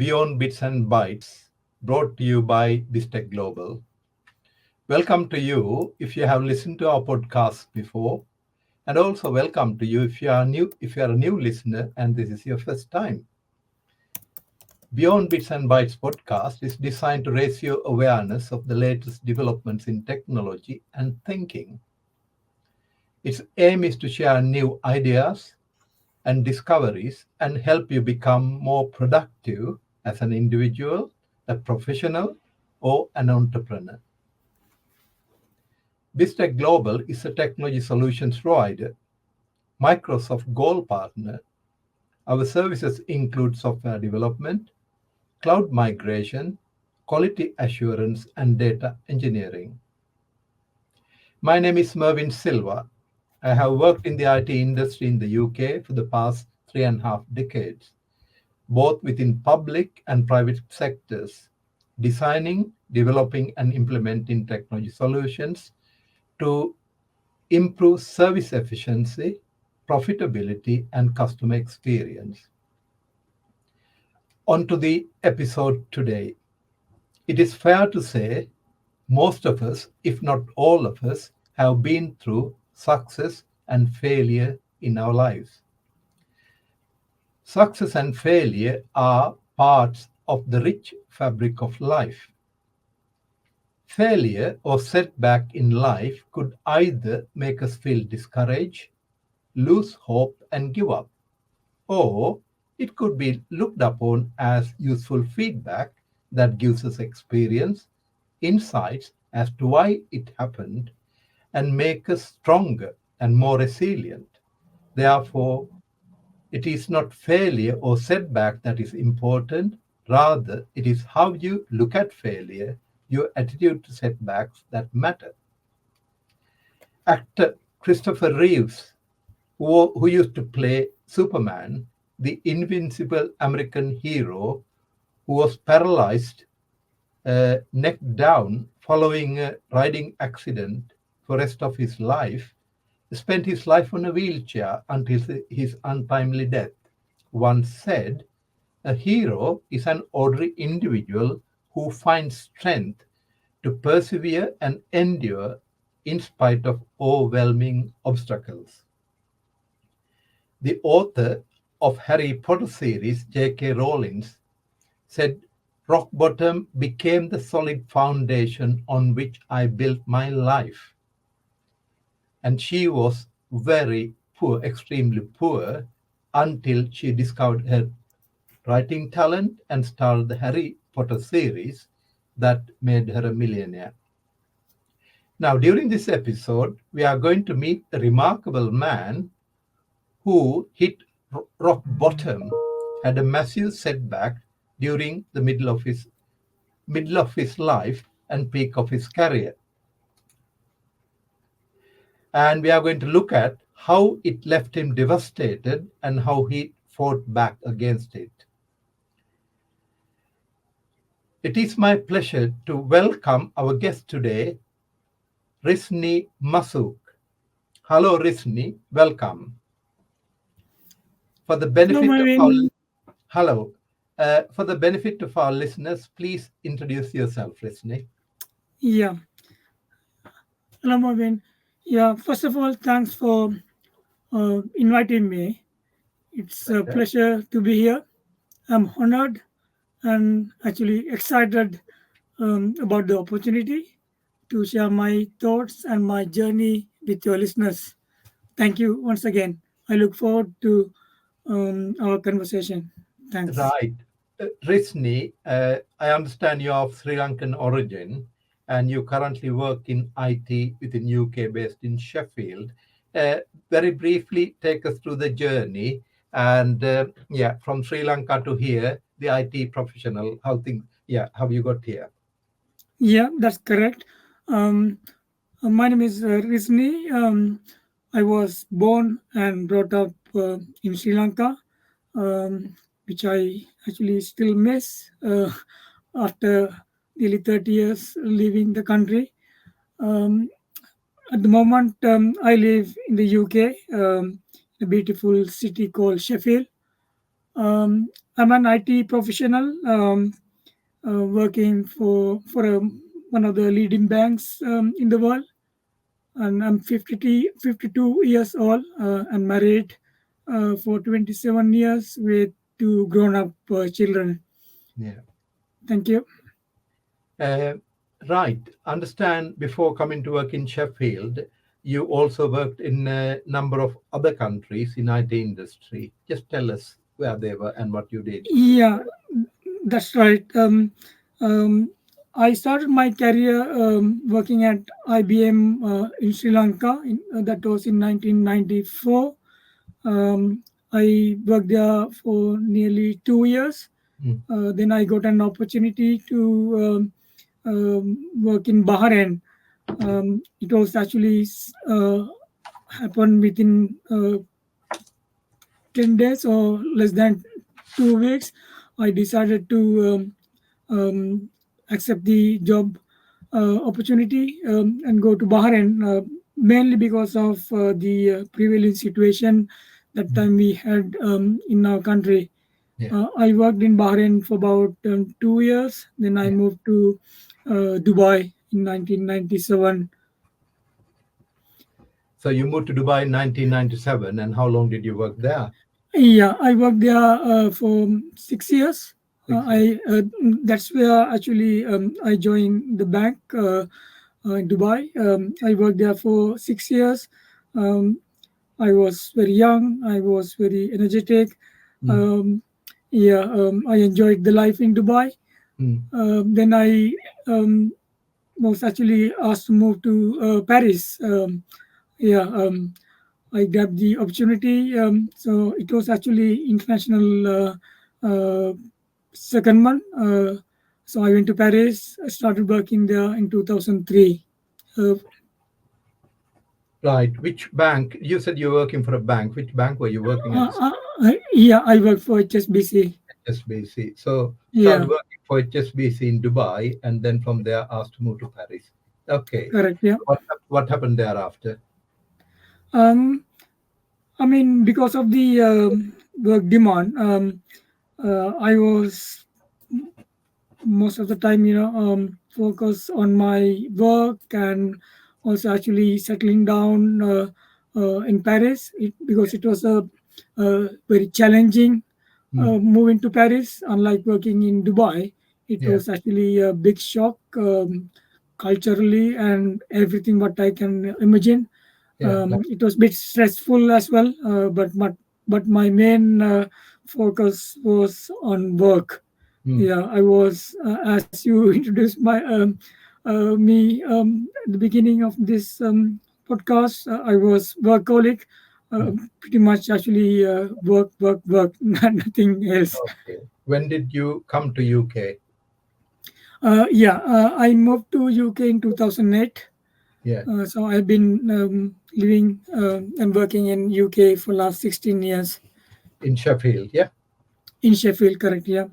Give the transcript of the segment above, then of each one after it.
Beyond Bits and Bytes, brought to you by Bistec Global. Welcome to you if you have listened to our podcast before, and also welcome to you if you are new. If you are a new listener and this is your first time. Beyond Bits and Bytes podcast is designed to raise your awareness of the latest developments in technology and thinking. Its aim is to share new ideas and discoveries and help you become more productive as an individual, a professional, or an entrepreneur. Bistec Global is a technology solutions provider, Microsoft Gold partner. Our services include software development, cloud migration, quality assurance, and data engineering. My name is Mervyn Silva. I have worked in the IT industry in the UK for the past 3.5 decades, both within public and private sectors, designing, developing, and implementing technology solutions to improve service efficiency, profitability, and customer experience. On to the episode today. It is fair to say most of us, if not all of us, have been through success and failure in our lives. Success and failure are parts of the rich fabric of life. Failure or setback in life could either make us feel discouraged, lose hope, and give up, or it could be looked upon as useful feedback that gives us experience, insights as to why it happened, and make us stronger and more resilient. Therefore, it is not failure or setback that is important, rather, it is how you look at failure, your attitude to setbacks that matter. Actor Christopher Reeves, who used to play Superman, the invincible American hero who was paralyzed neck down following a riding accident for the rest of his life, spent his life on a wheelchair until his untimely death, once said, "A hero is an ordinary individual who finds strength to persevere and endure in spite of overwhelming obstacles." The author of Harry Potter series, J.K. Rowling, said, "Rock bottom became the solid foundation on which I built my life." And she was very poor, extremely poor, until she discovered her writing talent and started the Harry Potter series that made her a millionaire. Now, during this episode, we are going to meet a remarkable man who hit rock bottom, had a massive setback during the middle of his life and peak of his career. And we are going to look at how it left him devastated and how he fought back against it. It is my pleasure to welcome our guest today, Rizni Marouf. Hello, Rizni. Welcome. For the Hello, benefit of our Marvin. hello, for the benefit of our listeners, please introduce yourself, Rizni. Yeah, hello, Marvin. Yeah, first of all, thanks for inviting me. It's a Pleasure. pleasure to be here. I'm honored and actually excited about the opportunity to share my thoughts and my journey with your listeners. Thank you once again. I look forward to our conversation. Thanks. Right. Rizni, I understand you're of Sri Lankan origin and you currently work in IT within UK based in Sheffield. Uh, Very briefly, take us through the journey and from Sri Lanka to here, the IT professional, how you got here. Yeah, that's correct. Um, my name is Rizni. I was born and brought up in Sri Lanka, which I actually still miss after nearly 30 years leaving the country. Um, at the moment, I live in the UK, a beautiful city called Sheffield. Um, I'm an IT professional, working for one of the leading banks in the world, and I'm 52 years old and married for 27 years with two grown-up children. Yeah. Thank you. Uh, right. Understand before coming to work in Sheffield, you also worked in a number of other countries in IT industry. Just tell us where they were and what you did. Yeah, that's right. Um, I started my career working at IBM in Sri Lanka. That was in 1994. I worked there for nearly 2 years. Mm. Then I got an opportunity to work in Bahrain. It was actually happened within 10 days or less than 2 weeks. I decided to accept the job opportunity and go to Bahrain, mainly because of the prevailing situation that Mm. time we had in our country. Yeah. I worked in Bahrain for about 2 years. Then I Yeah. moved to Dubai in 1997. So you moved to Dubai in 1997, and how long did you work there? Yeah, I worked there for 6 years. 6 years. I That's where actually I joined the bank in Dubai. I worked there for 6 years. Um, I was very young. I was very energetic. Mm. Um, yeah, I enjoyed the life in Dubai. Mm. Then I was actually asked to move to Paris. Yeah, I grabbed the opportunity. So it was actually international second month. So I went to Paris. I started working there in 2003. Uh, Right. Which bank? You said you were working for a bank. Which bank were you working at this yeah, I worked for HSBC. HSBC? So started Yeah, working for HSBC in Dubai, and then from there asked to move to Paris. Okay. correct. Yeah. What happened thereafter? Um, I mean, because of the work demand, I was most of the time, focus on my work and also actually settling down in Paris because it was a very challenging Mm. moving to Paris. Unlike working in Dubai, it Yeah. was actually a big shock culturally and everything what I can imagine. Yeah. It was a bit stressful as well, but my main focus was on work. Mm. Yeah, I was as you introduced my me at the beginning of this podcast. I was workaholic, Mm. pretty much actually work, nothing else. Okay. When did you come to UK? Yeah, I moved to UK in 2008. Yeah. So I've been living and working in UK for last 16 years In Sheffield. Yeah. in Sheffield. Correct? Yeah.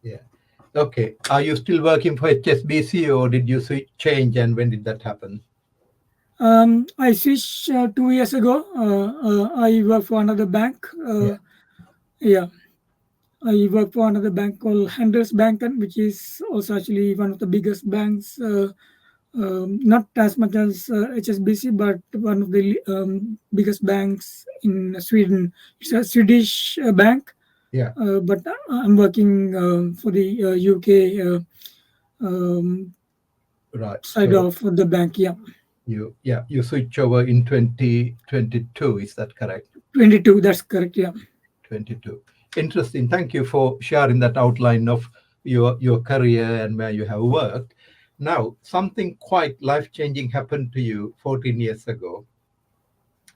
Yeah. Okay. Are you still working for HSBC, or did you change, and when did that happen? I switched 2 years ago. I work for another bank. Yeah. Yeah, I work for another bank called Handelsbanken, which is also actually one of the biggest banks. Not as much as HSBC, but one of the biggest banks in Sweden. It's a Swedish bank, Yeah. but I'm working for the UK um, Right. side So of the bank. Yeah, you switch over in 2022. Is that correct? 22. That's correct. Yeah. 22. Interesting. Thank you for sharing that outline of your career and where you have worked. Now, something quite life changing happened to you 14 years ago.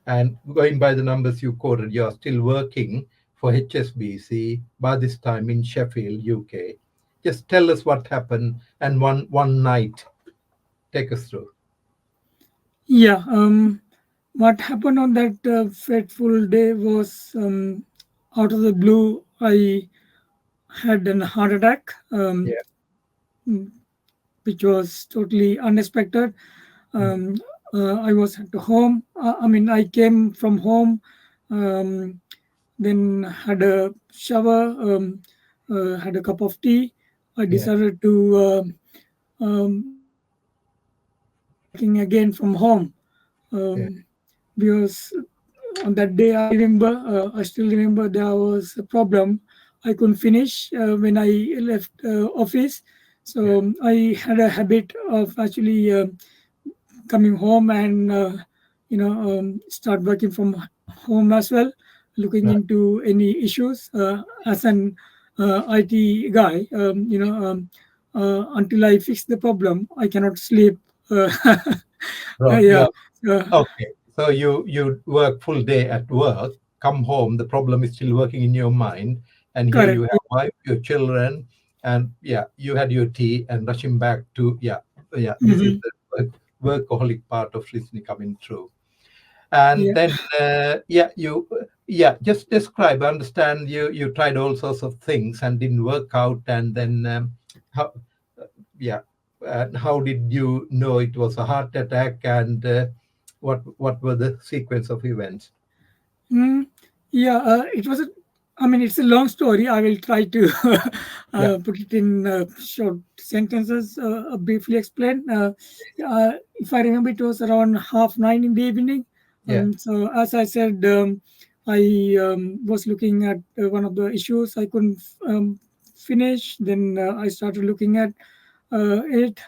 And going by the numbers you quoted, you're still working for HSBC by this time in Sheffield, UK. Just tell us what happened and one night. Take us through. Yeah. What happened on that fateful day was out of the blue. I had a heart attack, Yeah. mm, which was totally unexpected. Mm. Um, I was at home. I mean, I came from home, um, then had a shower. had a cup of tea. I yeah, decided to start working again from home, yeah, because on that day I still remember there was a problem. I couldn't finish when I left office. yeah, So I had a habit of actually coming home and start working from home as well, looking right, into any issues as an IT guy. Until I fix the problem, I cannot sleep. uh, right, yeah. yeah. uh, Okay, so you work full day at work, come home, the problem is still working in your mind, and here you Correct. have wife, your children, and yeah, you had your tea and rushing back to yeah, yeah. This is Hmm. the workaholic part of listening coming through. And Yeah. then yeah, you yeah, just describe. I understand you tried all sorts of things and didn't work out, and then how yeah, and how did you know it was a heart attack, and what were the sequence of events? Mm, yeah, it was a. I mean, it's a long story. I will try to Yeah, put it in short sentences, briefly explain. If I remember, it was around 9:30 in the evening. yeah, So, as I said, I was looking at one of the issues I couldn't finish. Then I started looking at it.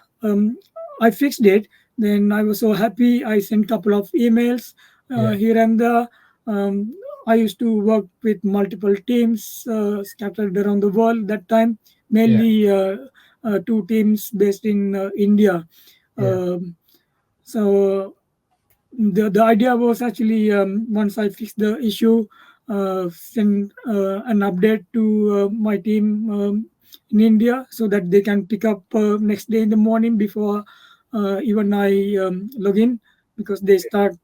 I fixed it. Then I was so happy. I sent a couple of emails yeah, here and there. um, I used to work with multiple teams scattered around the world that time, yeah, mainly two teams based in India. yeah, Um, so the idea was actually, once I fixed the issue, send an update to my team in India so that they can pick up next day in the morning before even I log in, because they start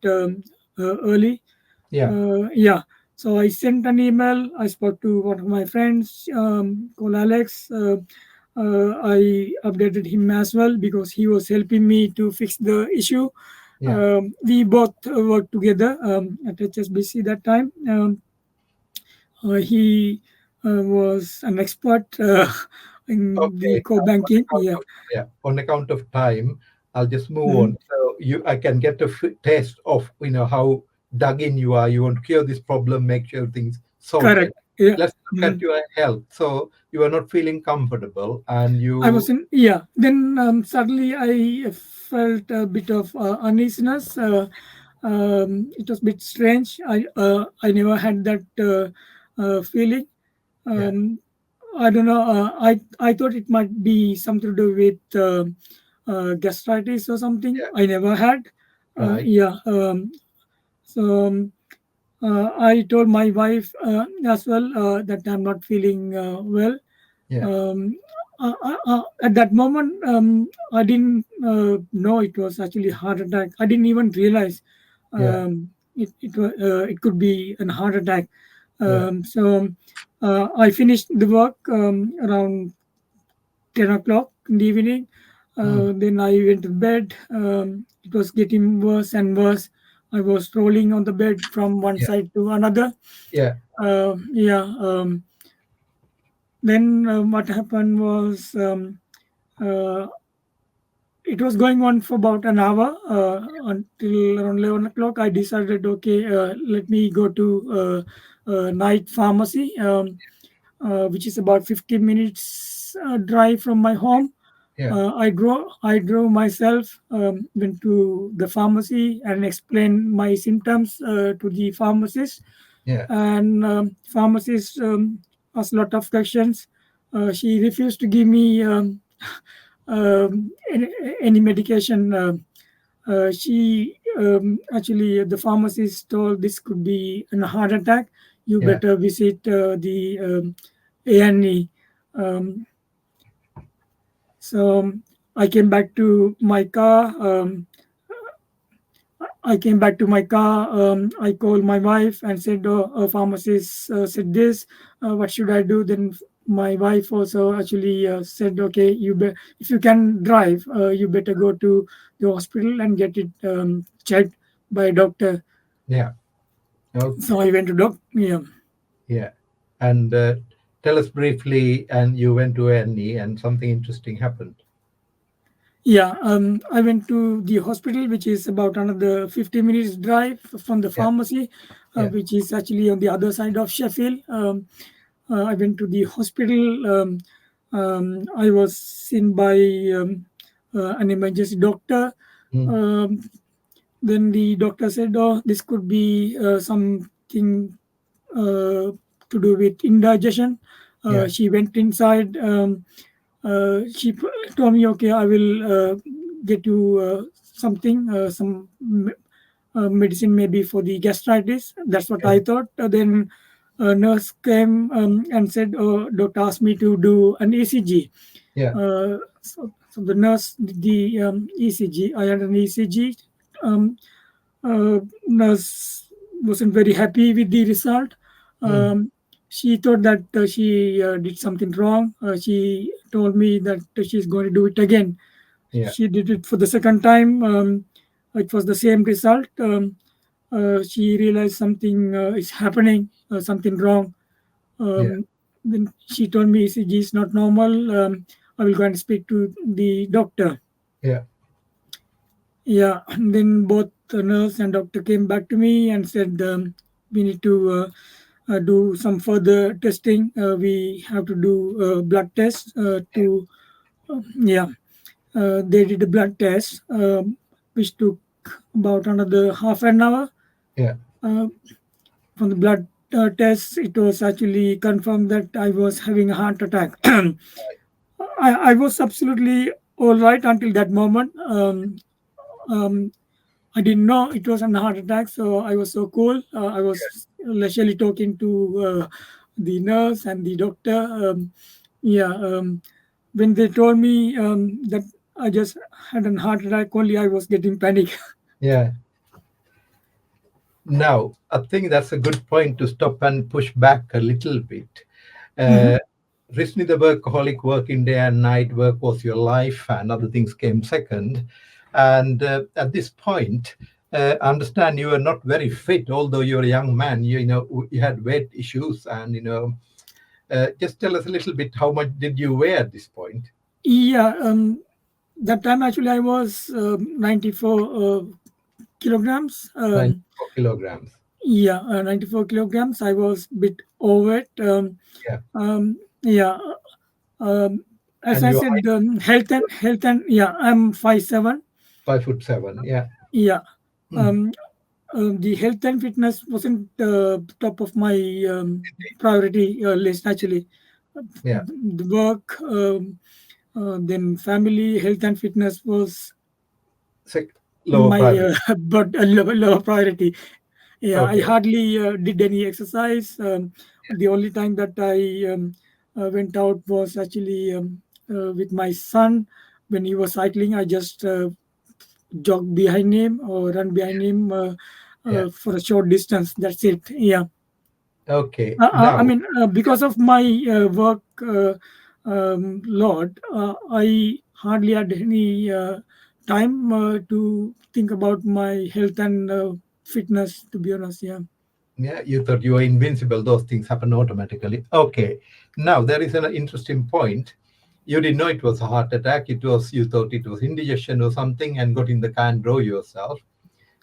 early. yeah, Yeah. So I sent an email. I spoke to one of my friends called Alex. I updated him as well because he was helping me to fix the issue. yeah. We both worked together at HSBC that time. He was an expert in the Okay. core On banking. account Yeah, of yeah, on account of time, I'll just move mhm. on. So I can get a taste of how dug in you are. You want to cure this problem, make sure things sorted. Correct. Yeah. Let's look at Mhm. your health. So you are not feeling comfortable, and I was you in, yeah. Then suddenly I felt a bit of uneasiness. It was a bit strange. I never had that feeling. yeah, Um, I don't know. I thought it might be something to do with gastritis or something. yeah, I never had. right, Yeah. So I told my wife as well that I'm not feeling well. yeah, um, at that moment, I didn't know it was actually heart attack. I didn't even realize yeah, it could be a heart attack. yeah, So I finished the work around 10 o'clock in the evening. mm, Then I went to bed. It was getting worse and worse. I was rolling on the bed from one yeah, side to another. yeah, Yeah. Then what happened was, uh, it was going on for about an hour until around 11 o'clock. I decided, okay, let me go to night pharmacy, which is about 15 minutes drive from my home. yeah, I drove myself, went to the pharmacy and explained my symptoms to the pharmacist. yeah, And pharmacist asked a lot of questions. She refused to give me any medication. She actually, the pharmacist told this could be a heart attack. You yeah, better visit the A&E. Um, so I came back to my car. I came back to my car. I called my wife and said, "Oh, a pharmacist said this. What should I do?" Then my wife also actually said, "Okay, if you can drive, you better go to the hospital and get it checked by a doctor." yeah. So Okay, I went to doctor. Yeah. yeah. And tell us briefly. And you went to A&E, and something interesting happened. Yeah, I went to the hospital, which is about another 50 minutes drive from the Yeah, pharmacy, yeah, which is actually on the other side of Sheffield. I went to the hospital. I was seen by an emergency doctor. mm, Um, then the doctor said, "Oh, this could be something uh, to do with indigestion." yeah, She went inside. She told me, "Okay, I will get you something, medicine maybe for the gastritis." That's what yeah, I thought. Then a nurse came and said, "Oh, doctor asked me to do an ECG." yeah, So the nurse did the ECG. I had an ECG. Um, Nurse wasn't very happy with the result. mm, Um, she thought that she did something wrong. She told me that she's going to do it again. yeah, She did it for the second time. It was the same result. She realized something is happening, something wrong. yeah, Um, then she told me ECG is not normal. I will go and speak to the doctor. yeah, Yeah, and then both the nurse and doctor came back to me and said we need to do some further testing. We have to do blood tests to yeah. They did a blood test, which took about another half an hour. yeah, Uh, from the blood test, it was actually confirmed that I was having a heart attack. I was absolutely all right until that moment. Um, I didn't know it was a heart attack, so I was so cool. I was leisurely talking to the nurse and the doctor. Yeah, when they told me that I just had a heart attack, only I was getting panic. yeah. Now, I think that's a good point to stop and push back a little bit. Mhm. Uh, Rizni, the workaholic, working day and night, work was your life, and other things came second. And at this point, I understand you were not very fit, although you're a young man. You had weight issues, and just tell us a little bit, how much did you weigh at this point? Yeah, that time actually I was 94 kilograms. 94 kilograms. Yeah, 94 kilograms. I was a bit overweight. Yeah, Yeah, um, as and I your said, height, health and yeah, I'm 5'7". 5'7". Yeah. Yeah, Mm. um, the health and fitness wasn't top of my priority list actually. Yeah. The work, then family, health and fitness was Sec- in Lower my priority. but a lower priority. Yeah, I Okay. hardly did any exercise. The only time that I went out was actually with my son. When he was cycling, I just jog behind him or run behind him Yeah. for a short distance. That's it. Yeah. Okay. I Now, mean, because of my work load, I hardly had any time to think about my health and fitness, to be honest. Yeah. yeah, you thought you were invincible. Those things happen automatically. Okay. Now there is an interesting point. You didn't know it was a heart attack. You thought it was indigestion or something, and got in the car and drove yourself.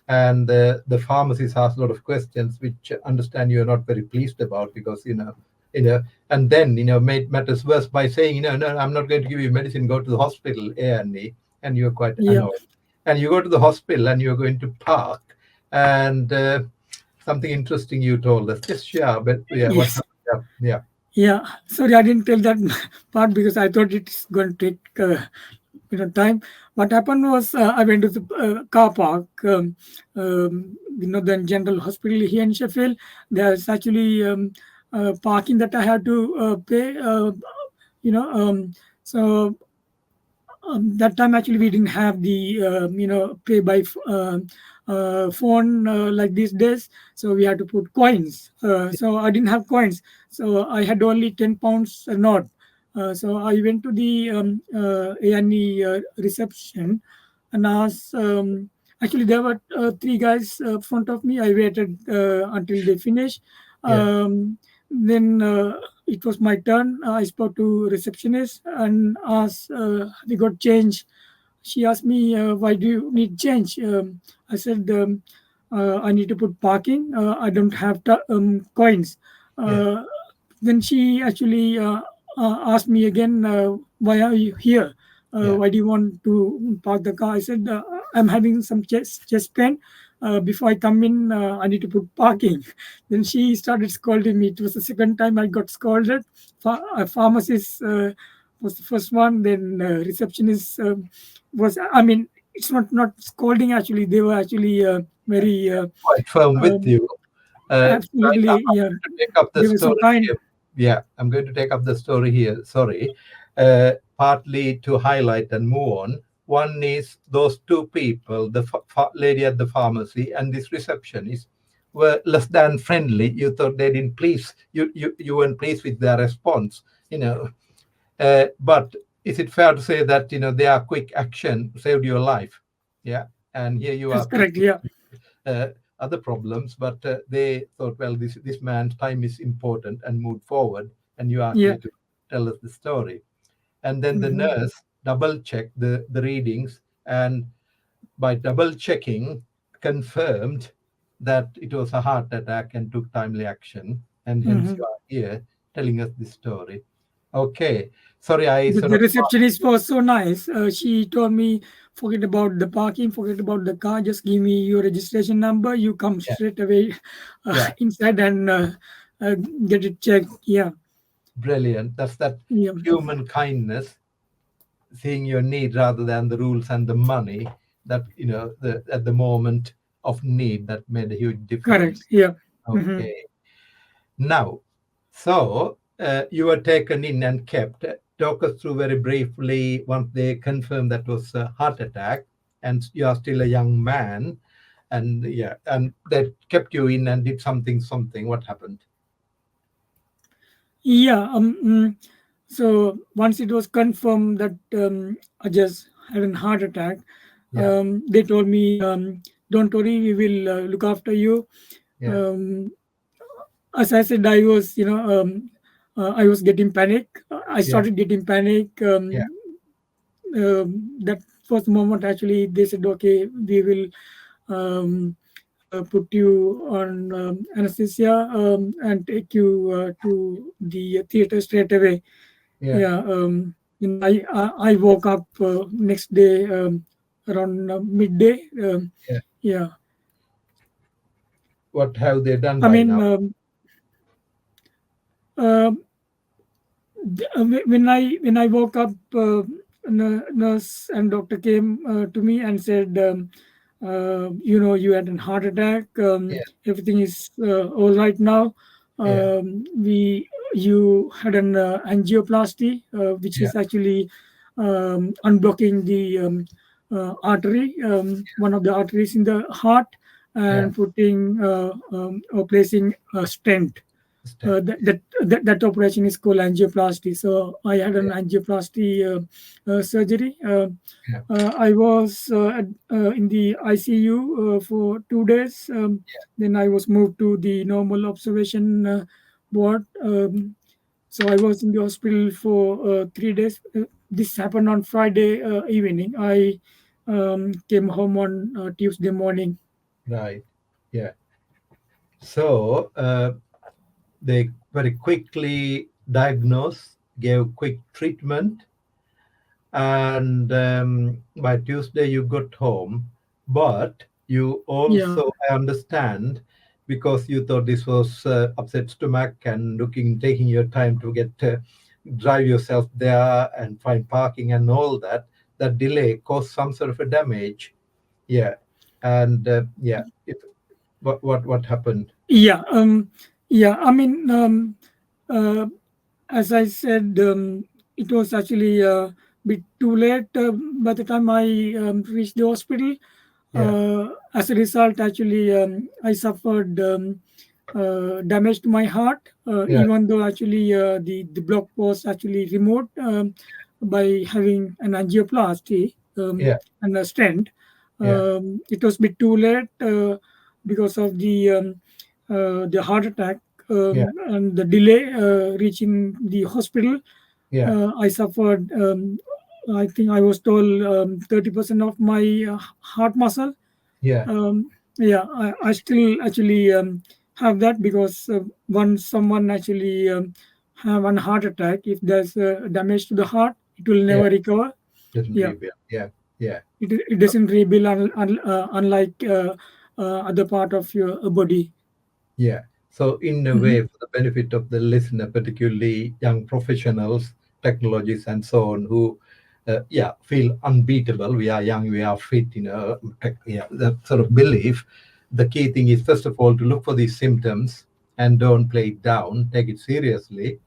And the pharmacist asked a lot of questions, which I understand you're not very pleased about, because and then made matters worse by saying, no, I'm not going to give you medicine. Go to the hospital, A&E, and you're quite Yeah. annoyed. And you go to the hospital, and you're going to park, and something interesting you told us. Just share, but yeah, what Yes. happened? Yeah, Yeah. Sorry, I didn't tell that part because I thought it's going to take time. What happened was I went to the car park. The General Hospital here in Sheffield. There's actually parking that I had to pay. You know, so that time actually we didn't have the pay by phone like these days, so we had to put coins. So I didn't have coins, so I had only 10 pounds note. So I went to the A&E reception and asked. Actually, there were three guys front of me. I waited until they finished. yeah, Um, then it was my turn. I spoke to receptionist and asked, we got change. She asked me, why do you need change? I said, I need to put parking. I don't have coins. Yeah. Uh, then she actually asked me again, why are you here? Yeah. Why do you want to park the car? I said, I'm having some chest pain. Before I come in, I need to put parking. Then she started scolding me. It was the second time I got scolded. A pharmacist was the first one. Then receptionist was. I mean, it's not scolding actually. They were actually very Quite firm with um, you. Right, absolutely. I'm Yeah, going to take up the they were so story kind. here. Yeah, I'm going to take up the story here. Sorry. Partly to highlight and move on. One is those two people, the lady at the pharmacy and this receptionist, were less than friendly. You thought they didn't please you weren't pleased with their response. You know, but is it fair to say that their quick action saved your life? Yeah, and here you That's are correct. facing Yeah, uh, other problems, but they thought, well, this man's time is important and moved forward, and you are yeah. here to tell us the story. And then the Hmm. nurse double checked the readings, and by double checking, confirmed that it was a heart attack and took timely action, and hence Hmm. you are here telling us this story. Okay, sorry, I sort The of receptionist was so nice. She told me, forget about the parking, forget about the car, just give me your registration number. You come yeah, straight away yeah, inside and uh, get it checked. Yeah, brilliant. That's that yeah, human kindness, seeing your need rather than the rules and the money, that at the moment of need, that made a huge correct. difference. Yeah. Hmm. Okay, now, so you were taken in and kept. Talk us through very briefly, once they confirmed that was a heart attack and you are still a young man, and yeah, and they kept you in and did something. What happened? Yeah. So once it was confirmed that I just had a heart attack, Yeah, they told me, don't worry, we will look after you. yeah, Um, as I said, I was getting panic. I yeah, started getting panic. yeah, That first moment, actually, they said, okay, we will put you on anesthesia and take you to the theater straight away. yeah, Yeah. I woke up next day around midday. yeah. Yeah. What have they done I by mean, now? uh, when I woke up, nurse and doctor came to me and said, you had a heart attack. Yeah, Everything is all right now. yeah, We You had an angioplasty, which yeah, is actually unblocking the artery, one of the arteries in the heart, yeah. and putting or placing a stent. Step. That operation is called angioplasty. So I had an Yeah, angioplasty surgery. yeah, I was in the ICU for 2 days. Then I was moved to the normal observation ward. So I was in the hospital for 3 days. This happened on Friday evening. I came home on Tuesday morning. right. Yeah. So they very quickly diagnosed, gave quick treatment, and by Tuesday you got home. But you Yeah. also, I understand, because you thought this was upset stomach and taking your time to get drive yourself there and find parking and all that. That delay caused some sort of a damage. Yeah, and yeah, what happened? Yeah. Yeah. I mean, uh, as I said, it was actually a bit too late by the time I reached the hospital. Yeah, As a result, actually, I suffered damage to my heart, yeah, even though actually the block was actually removed by having an angioplasty yeah, and a stent. yeah, It was a bit too late because of the heart attack. yeah, and the delay reaching the hospital, yeah, I suffered. I think I was told 30% of my heart muscle. yeah, Yeah, I still actually have that because once someone actually have an heart attack, if there's damage to the heart, it will yeah. never recover. Doesn't Yeah, rebuild. Yeah, yeah. it doesn't rebuild unlike other part of your body. Yeah. So, in a Hmm. way, for the benefit of the listener, particularly young professionals, technologists, and so on, who, yeah, feel unbeatable. We are young, we are fit, yeah, that sort of belief. The key thing is, first of all, to look for these symptoms and don't play it down, take it seriously.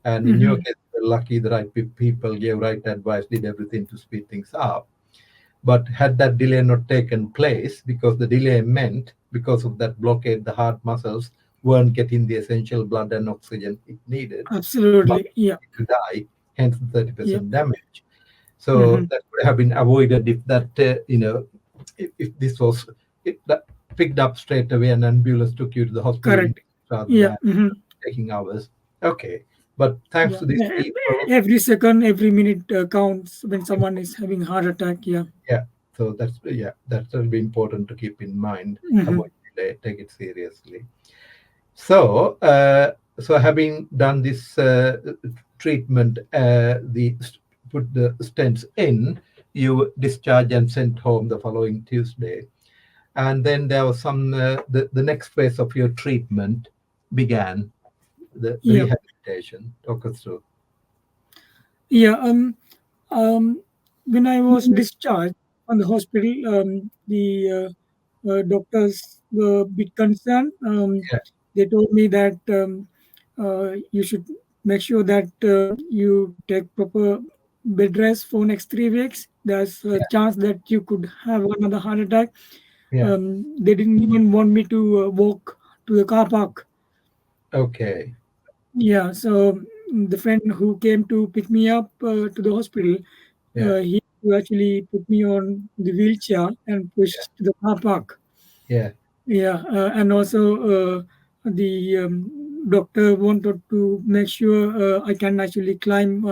And in your Hmm. case, you're lucky the right people gave right advice, did everything to speed things up. But had that delay not taken place, because the delay meant because of that blockade, the heart muscles weren't getting the essential blood and oxygen it needed, but Absolutely. Yeah. to die, hence the Yeah. 30% damage. So Hmm. that could have been avoided if that, if this was that picked up straight away and ambulance took you to the hospital in Correct. rather Yeah. than Hmm. taking hours. Okay. But thanks Yeah. to these people, Every second, every minute counts when someone is having heart attack. Yeah. yeah. So that's will be important to keep in mind. Hmm. Avoid delay, take it seriously. So, so having done this treatment, put the stents in, you discharged and sent home the following Tuesday, and then there was some the next phase of your treatment began, the Yeah. rehabilitation. Talk us through. Yeah. Um, when I was discharged from the hospital, the doctors were a bit concerned. Yeah, They told me that you should make sure that you take proper bed rest for next 3 weeks. There's a yeah, chance that you could have another heart attack. yeah. They didn't even want me to walk to the car park. Okay. Yeah, so the friend who came to pick me up to the hospital, Yeah, he actually put me on the wheelchair and yeah, pushed to the car park. yeah, Yeah, and also the doctor wanted to make sure I can actually climb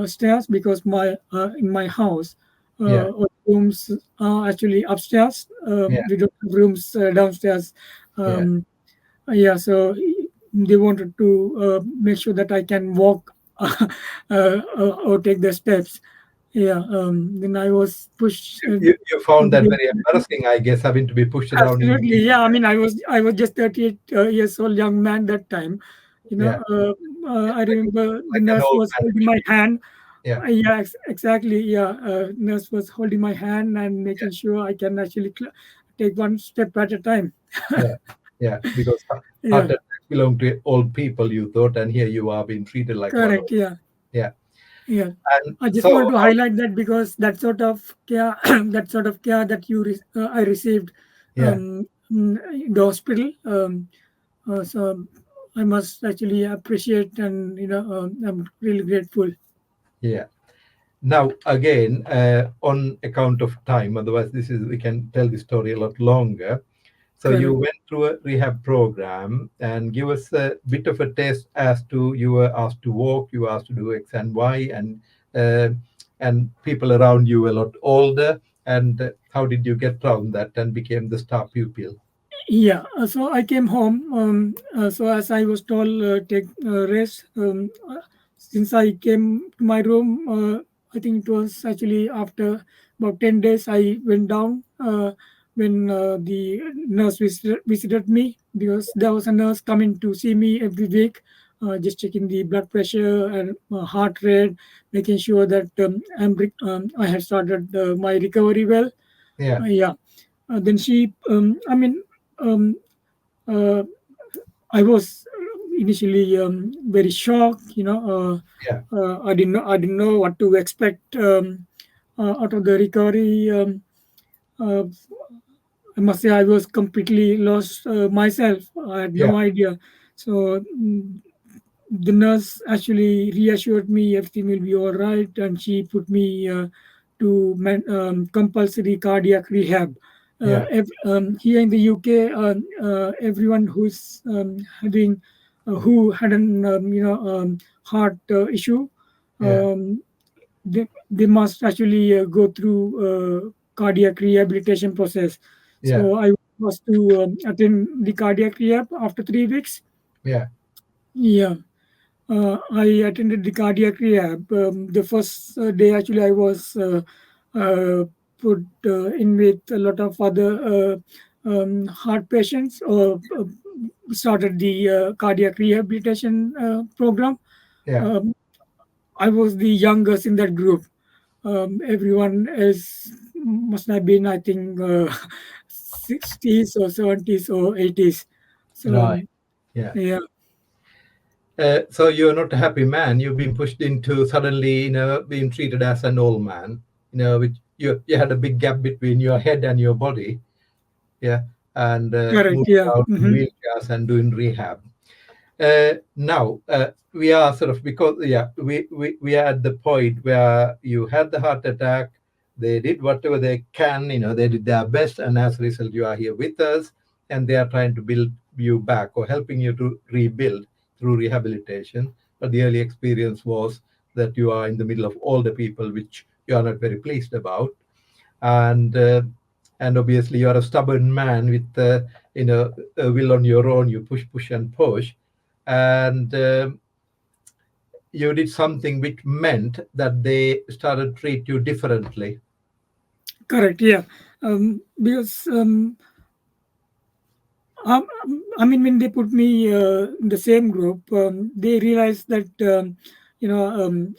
stairs because my in my house yeah, all rooms are actually upstairs. yeah, We don't have rooms downstairs. yeah, Um, yeah, so they wanted to make sure that I can walk or take the steps. Yeah, then I was pushed. you found that very embarrassing, I guess, having to be pushed around in a Absolutely, yeah. I wheelchair. mean, I was just 38 years old, young man that time. You know, Yeah, I remember the like an nurse old was man holding my pushing. hand. Yeah, Yeah, exactly. Yeah, nurse was holding my hand and yeah, making sure I can actually take one step at a time. yeah, yeah. Because heart Yeah, attacks belong to old people, you thought, and here you are being treated like one of. correct. Yeah, Yeah, yeah. and I just so want to how? highlight that because that sort of care, that sort of care that I received Yeah, in the hospital. So I must actually appreciate and I'm really grateful. yeah. Now again, on account of time, otherwise this is we can tell the story a lot longer. So you Correct. went through a rehab program and give us a bit of a taste as to you were asked to walk, you were asked to do X and Y, uh, and people around you were a lot older. And how did you get around that and became the star pupil? Yeah, so I came home. So as I was told, take rest. Since I came to my room, I think it was actually after about 10 days. I went down when the nurse visited me because there was a nurse coming to see me every week, just checking the blood pressure and heart rate, making sure that I had started my recovery well. Yeah, Yeah. Then she, I mean, um, uh, I was initially very shocked. yeah, I didn't know what to expect out of the recovery. Uh, I must say I was completely lost myself. I had yeah, no idea. So the nurse actually reassured me everything will be all right, and she put me to compulsory cardiac rehab. Yeah. Here in the UK, everyone having who had an heart issue, Yeah. um, they must actually go through cardiac rehabilitation process. Yeah. So I was to attend the cardiac rehab after 3 weeks. Yeah. Yeah, I attended the cardiac rehab. The first day, actually, I was put in with a lot of other heart patients, or started the cardiac rehabilitation program. Yeah. Um, I was the youngest in that group. Everyone else must have been, I think, 60s or 70s or 80s. So, Right. Yeah. yeah, So you're not a happy man. You've been pushed into suddenly, being treated as an old man. Which you had a big gap between your head and your body. Yeah, and correct. moving Yeah. out in Hmm. wheelchairs and doing rehab. Now we are sort of, because yeah, we are at the point where you had the heart attack. They did whatever they can. They did their best, and as a result, you are here with us, and they are trying to build you back or helping you to rebuild through rehabilitation. But the early experience was that you are in the middle of all the people, which you are not very pleased about, and obviously you are a stubborn man with a will on your own. You push, push, and push, and you did something which meant that they started to treat you differently. Correct. Yeah. Because I mean, when they put me in the same group, they realized that you know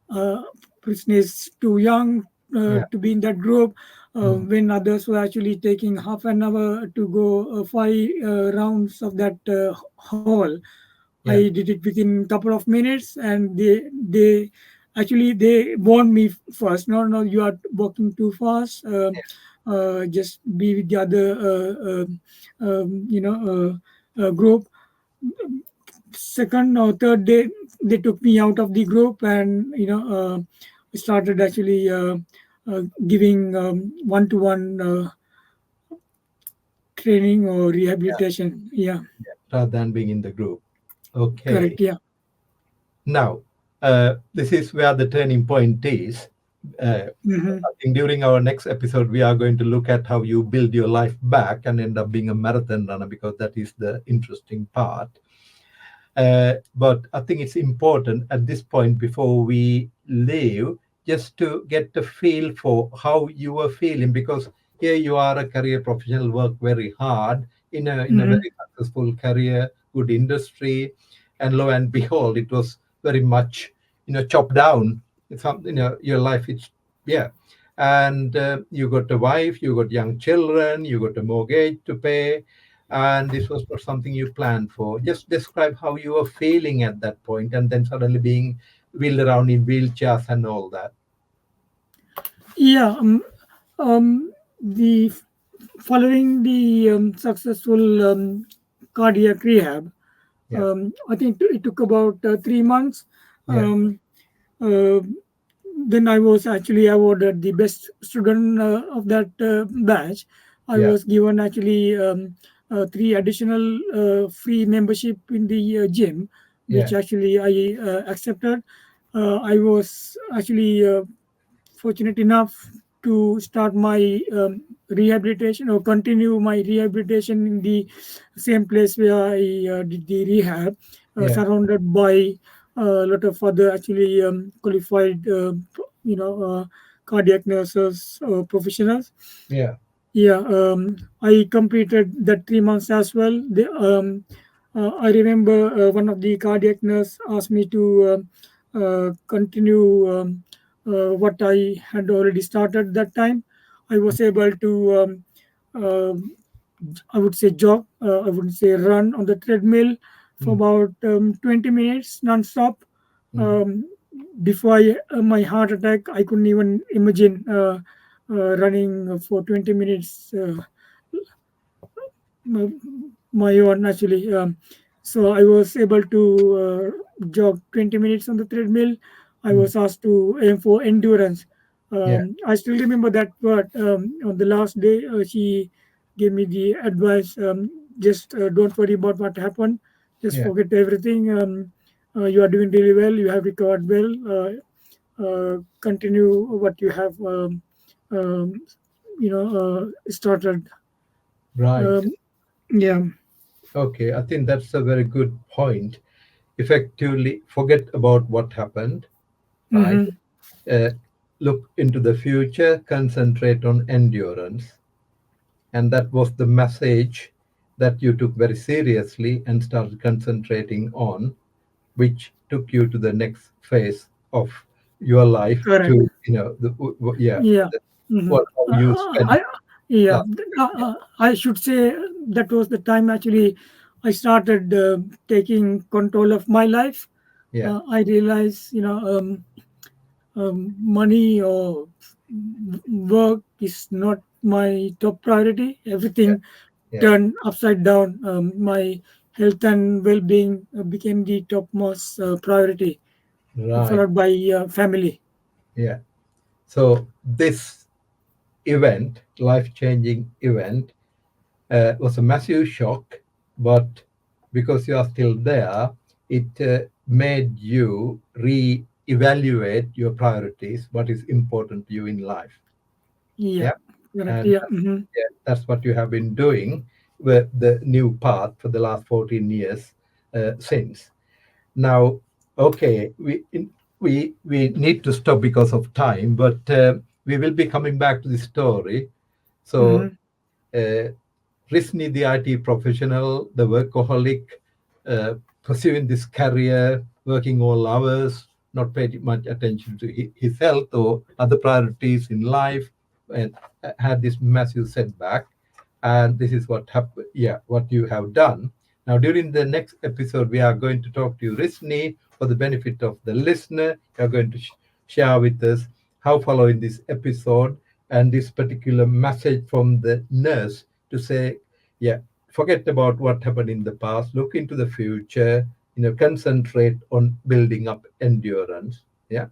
uh, Krishna is too young Yeah. to be in that group. Mm. When others were actually taking half an hour to go 5 rounds of that hall, I Yeah. did it within a couple of minutes, and they actually they warned me first. No, no, you are walking too fast. Just be with the other, group. Second or third day, they took me out of the group, and started actually giving one-to-one training or Yeah. rehabilitation. Yeah, Rather than being in the group. Okay. correct. Yeah. Now, this is where the turning point is. Hmm. I think during our next episode, we are going to look at how you build your life back and end up being a marathon runner, because that is the interesting part. But I think it's important at this point, before we leave, just to get a feel for how you were feeling, because here you are a career professional, work very hard in a Hmm. very successful career, good industry, and lo and behold, it was very much chopped down. It's your life. It's yeah, and you got a wife, you got young children, you got a mortgage to pay, and this was not something you planned for. Just describe how you were feeling at that point, and then suddenly being wheeled around in wheelchairs and all that. Yeah. The following the successful cardiac rehab, Yeah, I think it took about 3 months. yeah, Um, uh, then I was actually awarded the best student of that batch. I yeah, was given actually three additional free membership in the gym, which yeah, actually I accepted. I was actually fortunate enough to start my rehabilitation or continue my rehabilitation in the same place where I did the rehab, yeah, surrounded by a lot of other actually qualified, cardiac nurses or professionals. yeah. Yeah, I completed that 3 months as well. I remember one of the cardiac nurse asked me to continue what I had already started that time. I was able to, uh, I would say, jog. I wouldn't say run on the treadmill for Mm, about 20 minutes non-stop. mm, Um, before my heart attack, I couldn't even imagine running for 20 minutes my, my own actually. So I was able to jog 20 minutes on the treadmill. I mm, was asked to aim for endurance. Yeah. I still remember that word. On the last day, she gave me the advice: just don't worry about what happened. Just Yeah. forget everything. You are doing really well. You have recovered well. Continue what you have, um, started. Right. Um, yeah. Okay. I think that's a very good point. Effectively, forget about what happened. Right. Mm-hmm. Uh, Look into the future. Concentrate on endurance. And that was the message that you took very seriously and started concentrating on, which took you to the next phase of your life Correct. to yeah, Yeah. the, Mm-hmm. what how you spent I yeah. last. I should say that was the time actually I started taking control of my life. Yeah, I realized, money or work is not my top priority. yeah, Everything yeah, turned upside down. My health and well-being became the topmost priority, right, followed by family. yeah. So this event, life-changing event, was a massive shock, but because you are still there, it made you re-evaluate your priorities, what is important to you in life. Yeah, Yeah, correct. and Yeah. Mm-hmm. yeah, that's what you have been doing with the new path for the last 14 years since. Now, okay, we need to stop because of time, but we will be coming back to the story. So Mm-hmm. uh, Rizni, the IT professional, the workaholic, uh, pursuing this career, working all hours, not paying much attention to his health or other priorities in life, and had this massive setback. And this is what happened. Yeah, what you have done. Now, during the next episode, we are going to talk to you, Rizni, for the benefit of the listener. You are going to share with us how, following this episode and this particular message from the nurse, to say, yeah, forget about what happened in the past, look into the future, concentrate on building up endurance. Yeah,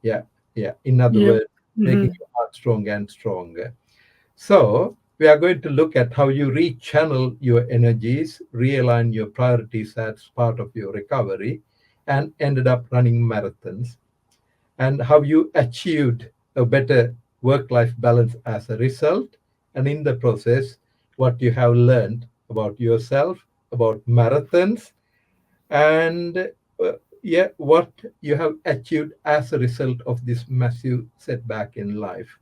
yeah, yeah. In other Yeah. words, making Mm-hmm. your heart stronger and stronger. So, we are going to look at how you rechannel your energies, realign your priorities as part of your recovery, and ended up running marathons, and how you achieved a better work life balance as a result. And in the process, what you have learned about yourself, about marathons, and yeah, what you have achieved as a result of this massive setback in life.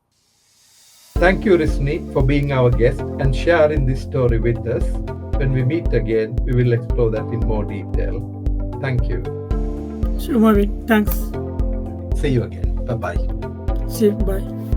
Thank you, Rizni, for being our guest and sharing this story with us. When we meet again, we will explore that in more detail. Thank you. Sure, Marvin. Thanks. See you again. Bye bye. See you. Bye.